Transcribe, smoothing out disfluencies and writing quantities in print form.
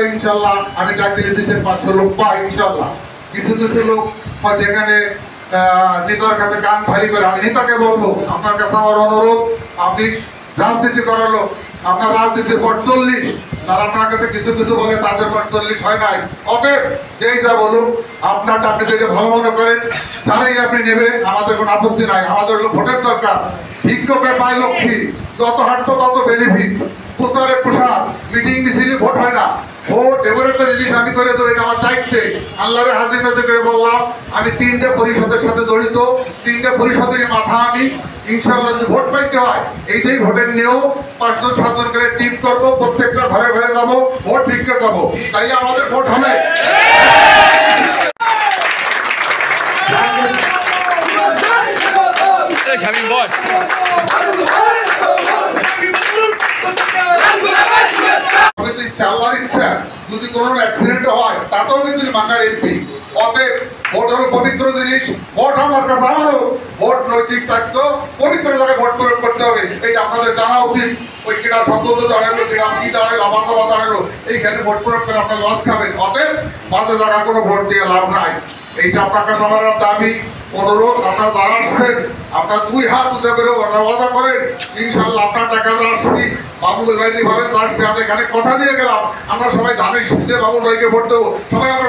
ইনশাল্লাহ আমি ডাক দিলে 200-500 লোক পাই ইনশাল্লাহ। কিছু কিছু লোক হয়তো এখানে নেতার কাছে কান ভারী করে। আমি নেতাকে বলবো, আপনার কাছে আমার অনুরোধ, আপনি রাজনীতি করার লোক, আপনার রাজনীতির পর 40, যারা আপনার কাছে কিছু কিছু বলে তাদের পর 40 হয় নাই। অতএব যেই যা বলুন আপনারটা আপনি যদি ভালো মনে করেন যারাই আপনি নেবেন, আমাদের কোনো আপত্তি নাই। আমাদের হলো ভোটের দরকার। ভিক্ষকে পায় লক্ষ্মী, যত হাঁটতো তত বেনিফিট। প্রচারে প্রসার, মিটিং মিছিলে ভোট হয় না। ভোট এমন একটা জিনিস আমি করে দেবো, এটা আমার দায়িত্বে। আল্লাহরে হাজির নাজির করে বললাম আমি 3টে পরিষদের সাথে জড়িত, 3টে পরিষদেরই মাথা আমি। ইনশাআল্লাহ যদি ভোট পাইতে হয়, এইটাই ভোটের নিয়ম। 5-7 করে টিম করবো, প্রত্যেকটা ঘরে ঘরে যাবো, ভোট ভিক্ষে যাবো, তাইলে আমাদের ভোট হবে। যদি কোনো অ্যাক্সিডেন্ট হয় তাতেও কিন্তু বাংলার এমপি। অতএব ভোট হলো পবিত্র জিনিস। ভোট আমার কাছে আমারও ভোট নৈতিক থাকতো, পবিত্র জায়গায় ভোট প্রয়োগ করতে হবে, এটা আপনাদের জানা উচিত। ওই কিনা সন্তত দাঁড়ালো, কিনা কি দাঁড়ালো, আবার সভা দাঁড়ালো, এইখানে ভোট প্রয়োগ করে আপনার লস খাবেন। অতএব বাজে জায়গায় কোনো ভোট দিয়ে লাভ নাই। এইটা আপনার কাছে আমার দাবি, অনুরোধ। আপনারা যারা আসবেন আপনার 2 হাত উঁচা করে ওয়াদা করেন ইনশাআল্লাহ আপনার টাকা আসবি। বাবুল ভাই ভাবে আসছে, আমি এখানে কথা দিয়ে গেলাম আমরা সবাই ধানের শীষে বাবুল ভাইকে ভোট দেবো, সবাই আমরা